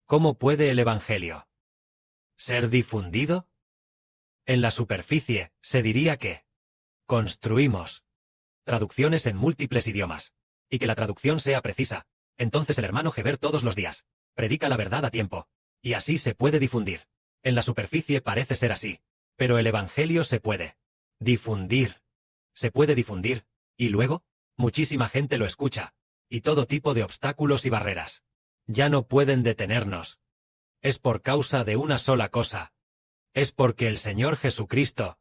¿Cómo puede el Evangelio ser difundido? En la superficie, se diría que construimos traducciones en múltiples idiomas, y que la traducción sea precisa. Entonces el hermano Heber todos los días predica la verdad a tiempo, y así se puede difundir. En la superficie parece ser así, pero el Evangelio se puede difundir. Se puede difundir, y luego, muchísima gente lo escucha, y todo tipo de obstáculos y barreras ya no pueden detenernos. Es por causa de una sola cosa. Es porque el Señor Jesucristo,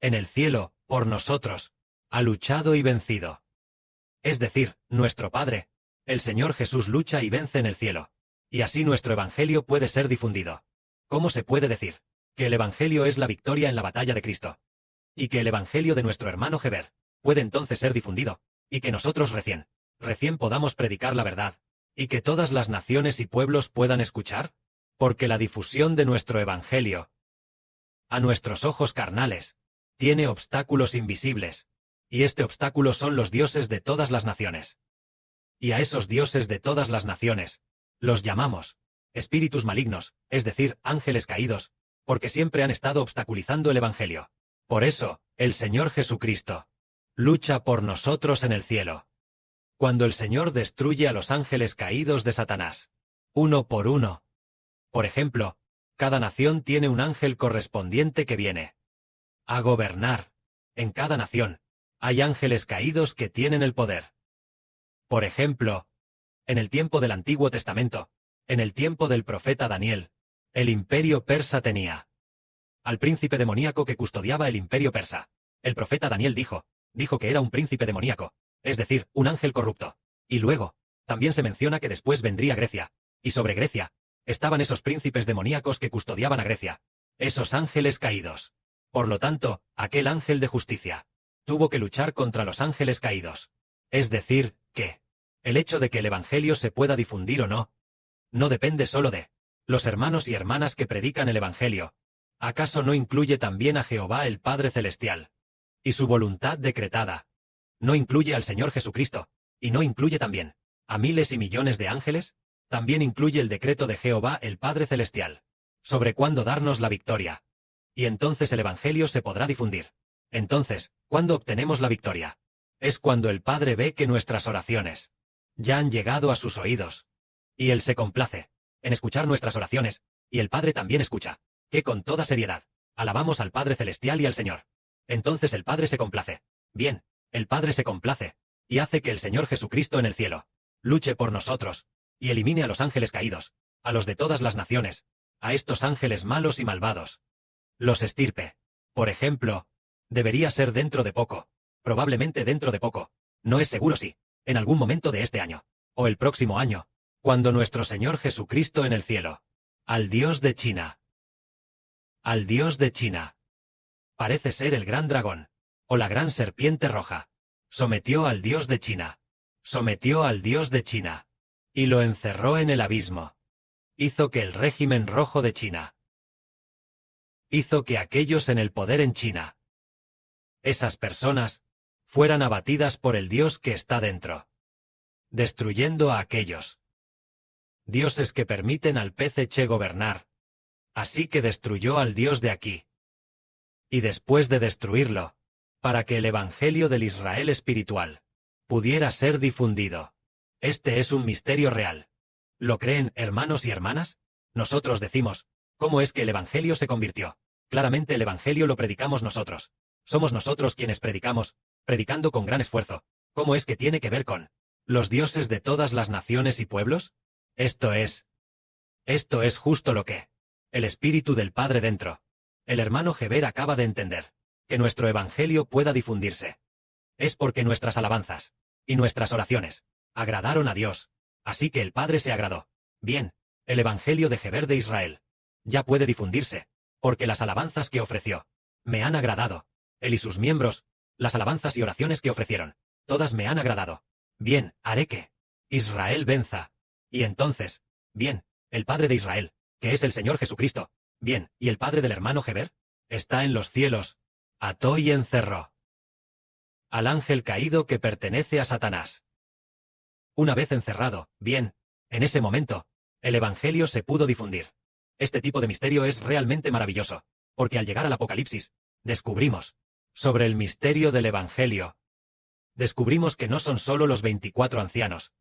en el cielo, por nosotros, ha luchado y vencido. Es decir, nuestro Padre, el Señor Jesús lucha y vence en el cielo. Y así nuestro Evangelio puede ser difundido. ¿Cómo se puede decir que el Evangelio es la victoria en la batalla de Cristo? Y que el Evangelio de nuestro hermano Heber puede entonces ser difundido, y que nosotros recién podamos predicar la verdad, y que todas las naciones y pueblos puedan escuchar? Porque la difusión de nuestro Evangelio, a nuestros ojos carnales, tiene obstáculos invisibles, y este obstáculo son los dioses de todas las naciones. Y a esos dioses de todas las naciones, los llamamos espíritus malignos, es decir, ángeles caídos, porque siempre han estado obstaculizando el Evangelio. Por eso, el Señor Jesucristo lucha por nosotros en el cielo. Cuando el Señor destruye a los ángeles caídos de Satanás, uno por uno. Por ejemplo, cada nación tiene un ángel correspondiente que viene a gobernar. En cada nación hay ángeles caídos que tienen el poder. Por ejemplo, en el tiempo del Antiguo Testamento, en el tiempo del profeta Daniel, el imperio persa tenía al príncipe demoníaco que custodiaba el imperio persa. El profeta Daniel dijo que era un príncipe demoníaco, es decir, un ángel corrupto. Y luego, también se menciona que después vendría Grecia, y sobre Grecia estaban esos príncipes demoníacos que custodiaban a Grecia, esos ángeles caídos. Por lo tanto, aquel ángel de justicia tuvo que luchar contra los ángeles caídos. Es decir, que el hecho de que el Evangelio se pueda difundir o no depende solo de los hermanos y hermanas que predican el Evangelio. ¿Acaso no incluye también a Jehová el Padre Celestial y su voluntad decretada? ¿No incluye al Señor Jesucristo, y no incluye también a miles y millones de ángeles? También incluye el decreto de Jehová el Padre Celestial sobre cuándo darnos la victoria. Y entonces el Evangelio se podrá difundir. Entonces, ¿cuándo obtenemos la victoria? Es cuando el Padre ve que nuestras oraciones ya han llegado a sus oídos. Y Él se complace en escuchar nuestras oraciones, y el Padre también escucha, que con toda seriedad alabamos al Padre Celestial y al Señor. Entonces el Padre se complace. Bien, el Padre se complace, y hace que el Señor Jesucristo en el cielo luche por nosotros, y elimine a los ángeles caídos, a los de todas las naciones, a estos ángeles malos y malvados. Los estirpe. Por ejemplo, debería ser dentro de poco, probablemente dentro de poco, no es seguro si, en algún momento de este año, o el próximo año, cuando nuestro Señor Jesucristo en el cielo, al Dios de China, parece ser el gran dragón, o la gran serpiente roja, sometió al Dios de China, y lo encerró en el abismo. Hizo que el régimen rojo de China, hizo que aquellos en el poder en China, esas personas, fueran abatidas por el Dios que está dentro, destruyendo a aquellos dioses que permiten al PCC gobernar. Así que destruyó al Dios de aquí. Y después de destruirlo, para que el Evangelio del Israel espiritual pudiera ser difundido. Este es un misterio real. ¿Lo creen, hermanos y hermanas? Nosotros decimos, ¿cómo es que el Evangelio se convirtió? Claramente el Evangelio lo predicamos nosotros. Somos nosotros quienes predicamos, predicando con gran esfuerzo. ¿Cómo es que tiene que ver con los dioses de todas las naciones y pueblos? Esto es justo lo que el Espíritu del Padre dentro. El hermano Heber acaba de entender. Que nuestro Evangelio pueda difundirse. Es porque nuestras alabanzas y nuestras oraciones agradaron a Dios. Así que el Padre se agradó. Bien, el Evangelio de Heber de Israel ya puede difundirse, porque las alabanzas que ofreció me han agradado. Él y sus miembros, las alabanzas y oraciones que ofrecieron, todas me han agradado. Bien, haré que Israel venza. Y entonces, bien, el Padre de Israel, que es el Señor Jesucristo, bien, y el Padre del hermano Heber, está en los cielos, ató y encerró al ángel caído que pertenece a Satanás. Una vez encerrado, bien, en ese momento, el Evangelio se pudo difundir. Este tipo de misterio es realmente maravilloso, porque al llegar al Apocalipsis, descubrimos sobre el misterio del Evangelio. Descubrimos que no son solo los 24 ancianos,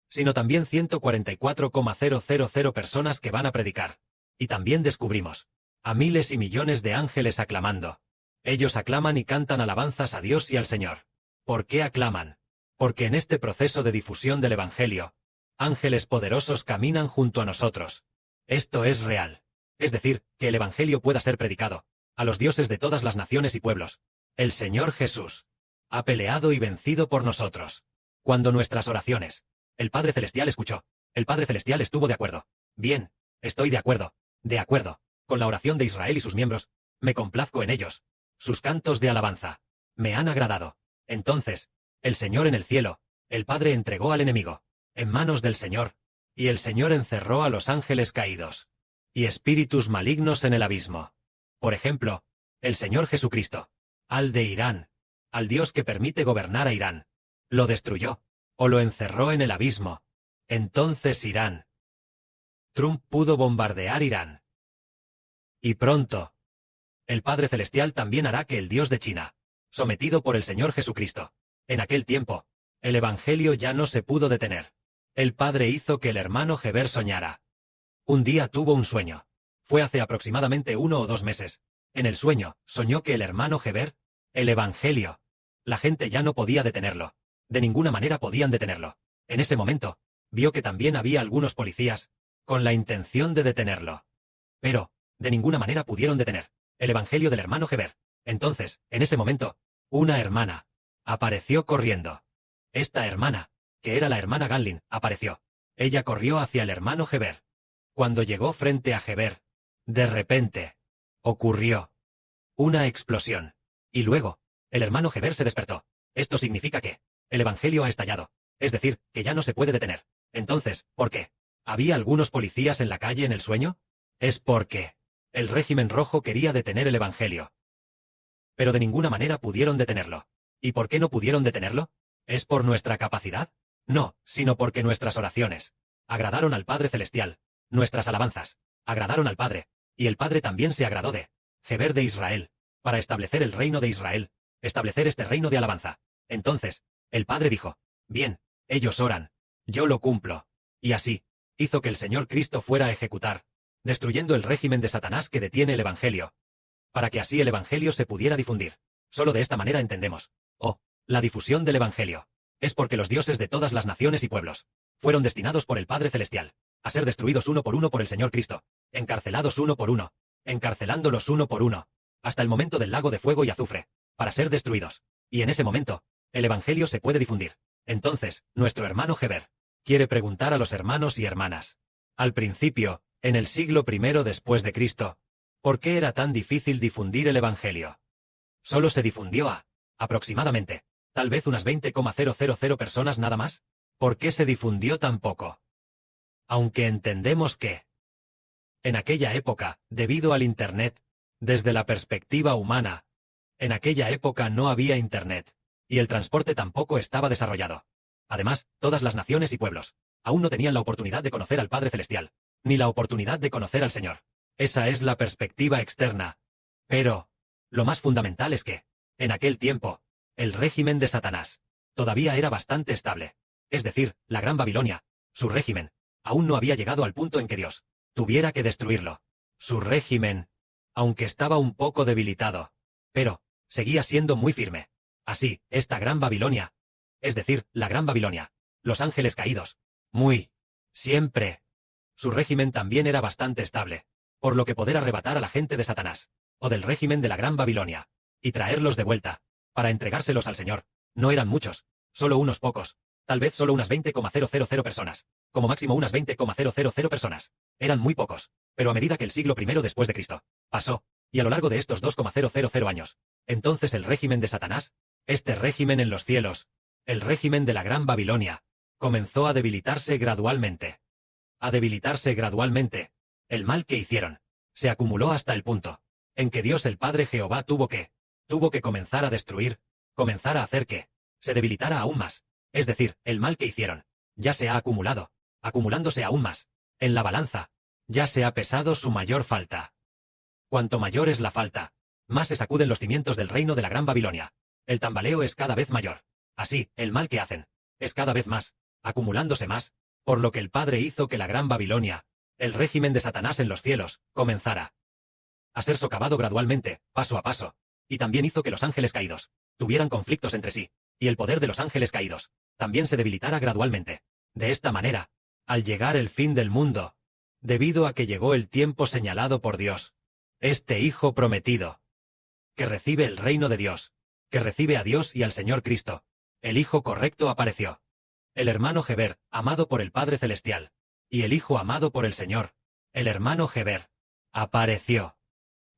sino también 144,000 personas que van a predicar. Y también descubrimos a miles y millones de ángeles aclamando. Ellos aclaman y cantan alabanzas a Dios y al Señor. ¿Por qué aclaman? Porque en este proceso de difusión del Evangelio, ángeles poderosos caminan junto a nosotros. Esto es real. Es decir, que el Evangelio pueda ser predicado a los dioses de todas las naciones y pueblos. El Señor Jesús ha peleado y vencido por nosotros. Cuando nuestras oraciones, el Padre Celestial escuchó, el Padre Celestial estuvo de acuerdo. Bien, estoy de acuerdo, con la oración de Israel y sus miembros, me complazco en ellos. Sus cantos de alabanza me han agradado. Entonces, el Señor en el cielo, el Padre entregó al enemigo en manos del Señor, y el Señor encerró a los ángeles caídos y espíritus malignos en el abismo. Por ejemplo, el Señor Jesucristo, al de Irán, al Dios que permite gobernar a Irán, lo destruyó, o lo encerró en el abismo. Entonces Irán. Trump pudo bombardear Irán. Y pronto, el Padre Celestial también hará que el Dios de China, sometido por el Señor Jesucristo, en aquel tiempo, el Evangelio ya no se pudo detener. El Padre hizo que el hermano Heber soñara. Un día tuvo un sueño. Fue hace aproximadamente 1 o 2 meses. En el sueño, soñó que el hermano Heber, el Evangelio, la gente ya no podía detenerlo. De ninguna manera podían detenerlo. En ese momento, vio que también había algunos policías, con la intención de detenerlo. Pero, de ninguna manera pudieron detener el Evangelio del hermano Heber. Entonces, en ese momento, una hermana apareció corriendo. Esta hermana, que era la hermana Ganlin, apareció. Ella corrió hacia el hermano Heber. Cuando llegó frente a Heber, de repente, ocurrió una explosión. Y luego, el hermano Heber se despertó. Esto significa que el Evangelio ha estallado. Es decir, que ya no se puede detener. Entonces, ¿por qué? ¿Había algunos policías en la calle en el sueño? Es porque el régimen rojo quería detener el Evangelio. Pero de ninguna manera pudieron detenerlo. ¿Y por qué no pudieron detenerlo? ¿Es por nuestra capacidad? No, sino porque nuestras oraciones agradaron al Padre Celestial. Nuestras alabanzas agradaron al Padre, y el Padre también se agradó de Heber de Israel, para establecer el reino de Israel, establecer este reino de alabanza. Entonces, el Padre dijo, bien, ellos oran, yo lo cumplo. Y así, hizo que el Señor Cristo fuera a ejecutar, destruyendo el régimen de Satanás que detiene el Evangelio, para que así el Evangelio se pudiera difundir. Solo de esta manera entendemos, la difusión del Evangelio. Es porque los dioses de todas las naciones y pueblos fueron destinados por el Padre Celestial a ser destruidos uno por uno por el Señor Cristo, encarcelados uno por uno, encarcelándolos uno por uno, hasta el momento del lago de fuego y azufre, para ser destruidos. Y en ese momento, el Evangelio se puede difundir. Entonces, nuestro hermano Heber quiere preguntar a los hermanos y hermanas. Al principio, en el siglo I después de Cristo, ¿por qué era tan difícil difundir el Evangelio? Solo se difundió a, aproximadamente, tal vez unas 20,000 personas nada más. ¿Por qué se difundió tan poco? Aunque entendemos que, en aquella época, debido al Internet, desde la perspectiva humana, en aquella época no había Internet, y el transporte tampoco estaba desarrollado. Además, todas las naciones y pueblos aún no tenían la oportunidad de conocer al Padre Celestial, ni la oportunidad de conocer al Señor. Esa es la perspectiva externa. Pero, lo más fundamental es que, en aquel tiempo, el régimen de Satanás todavía era bastante estable. Es decir, la Gran Babilonia, su régimen, aún no había llegado al punto en que Dios tuviera que destruirlo. Su régimen, aunque estaba un poco debilitado, pero seguía siendo muy firme. Así, esta Gran Babilonia, es decir, la Gran Babilonia, los ángeles caídos, siempre, su régimen también era bastante estable, por lo que poder arrebatar a la gente de Satanás, o del régimen de la Gran Babilonia, y traerlos de vuelta, para entregárselos al Señor, no eran muchos, solo unos pocos, tal vez solo unas 20,000 personas, como máximo unas 20,000 personas, eran muy pocos, pero a medida que el siglo I después de Cristo pasó, y a lo largo de estos 2,000 años, entonces el régimen de Satanás, este régimen en los cielos, el régimen de la Gran Babilonia, comenzó a debilitarse gradualmente. A debilitarse gradualmente. El mal que hicieron se acumuló hasta el punto en que Dios el Padre Jehová tuvo que comenzar a destruir, comenzar a hacer que se debilitara aún más. Es decir, el mal que hicieron ya se ha acumulado, acumulándose aún más, En la balanza, ya se ha pesado su mayor falta. Cuanto mayor es la falta, más se sacuden los cimientos del reino de la Gran Babilonia. El tambaleo es cada vez mayor. Así, el mal que hacen, es cada vez más, acumulándose más, por lo que el Padre hizo que la Gran Babilonia, el régimen de Satanás en los cielos, comenzara a ser socavado gradualmente, paso a paso, y también hizo que los ángeles caídos tuvieran conflictos entre sí, y el poder de los ángeles caídos también se debilitara gradualmente. De esta manera, al llegar el fin del mundo, debido a que llegó el tiempo señalado por Dios, este Hijo prometido, que recibe el reino de Dios, que recibe a Dios y al Señor Cristo, el Hijo correcto apareció. El hermano Geber, amado por el Padre Celestial, y el Hijo amado por el Señor, el hermano Geber, apareció.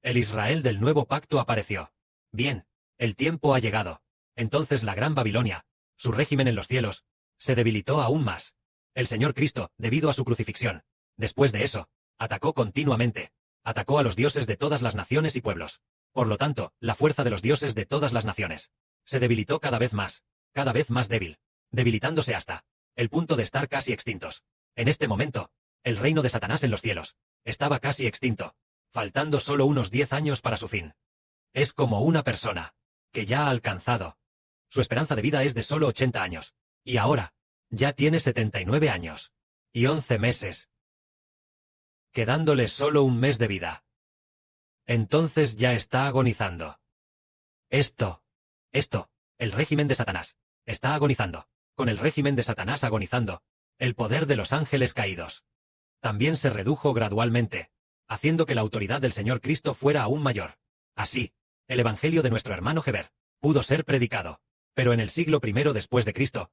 El Israel del nuevo pacto apareció. Bien, el tiempo ha llegado. Entonces la Gran Babilonia, su régimen en los cielos, se debilitó aún más. El Señor Cristo, debido a su crucifixión, después de eso, atacó continuamente, atacó a los dioses de todas las naciones y pueblos. Por lo tanto, la fuerza de los dioses de todas las naciones se debilitó cada vez más débil, debilitándose hasta el punto de estar casi extintos. En este momento, el reino de Satanás en los cielos estaba casi extinto, faltando solo unos 10 años para su fin. Es como una persona que ya ha alcanzado. Su esperanza de vida es de solo 80 años, y ahora ya tiene 79 años y 11 meses, quedándole solo un mes de vida. Entonces ya está agonizando. Esto, el régimen de Satanás, está agonizando. Con el régimen de Satanás agonizando, el poder de los ángeles caídos también se redujo gradualmente, haciendo que la autoridad del Señor Cristo fuera aún mayor. Así, el evangelio de nuestro hermano Geber pudo ser predicado, pero en el siglo I después de Cristo,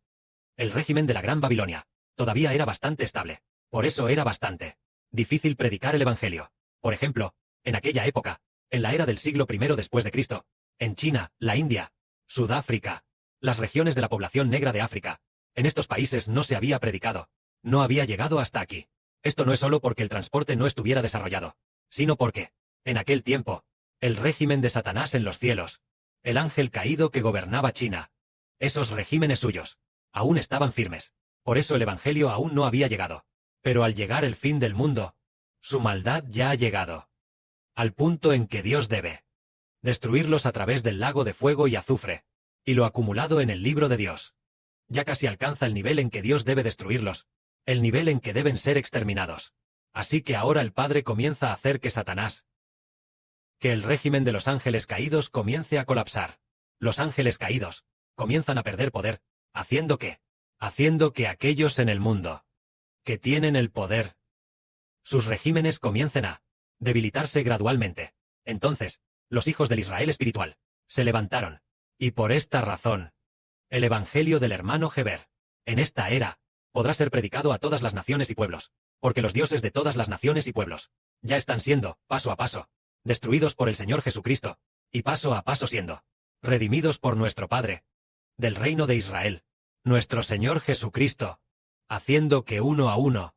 el régimen de la Gran Babilonia todavía era bastante estable. Por eso era bastante difícil predicar el evangelio. Por ejemplo, en aquella época, en la era del siglo I después de Cristo, en China, la India, Sudáfrica, las regiones de la población negra de África, en estos países no se había predicado, no había llegado hasta aquí. Esto no es solo porque el transporte no estuviera desarrollado, sino porque, en aquel tiempo, el régimen de Satanás en los cielos, el ángel caído que gobernaba China, esos regímenes suyos, aún estaban firmes. Por eso el evangelio aún no había llegado. Pero al llegar el fin del mundo, su maldad ya ha llegado al punto en que Dios debe destruirlos a través del lago de fuego y azufre, y lo acumulado en el libro de Dios ya casi alcanza el nivel en que Dios debe destruirlos, el nivel en que deben ser exterminados. Así que ahora el Padre comienza a hacer que Satanás, que el régimen de los ángeles caídos comience a colapsar. Los ángeles caídos comienzan a perder poder, haciendo que aquellos en el mundo que tienen el poder, sus regímenes comiencen a debilitarse gradualmente. Entonces, los hijos del Israel espiritual se levantaron, y por esta razón, el evangelio del hermano Geber, en esta era, podrá ser predicado a todas las naciones y pueblos, porque los dioses de todas las naciones y pueblos ya están siendo, paso a paso, destruidos por el Señor Jesucristo, y paso a paso siendo redimidos por nuestro Padre, del reino de Israel, nuestro Señor Jesucristo, haciendo que uno a uno,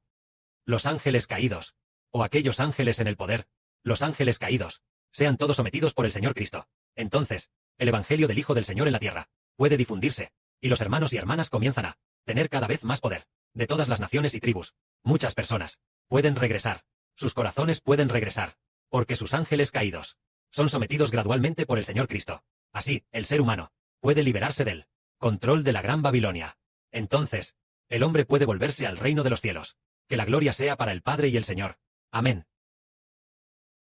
los ángeles caídos, o aquellos ángeles en el poder, los ángeles caídos, sean todos sometidos por el Señor Cristo. Entonces, el evangelio del Hijo del Señor en la tierra puede difundirse, y los hermanos y hermanas comienzan a tener cada vez más poder, de todas las naciones y tribus. Muchas personas pueden regresar, sus corazones pueden regresar, porque sus ángeles caídos son sometidos gradualmente por el Señor Cristo. Así, el ser humano puede liberarse del control de la Gran Babilonia. Entonces, el hombre puede volverse al reino de los cielos. Que la gloria sea para el Padre y el Señor. Amén.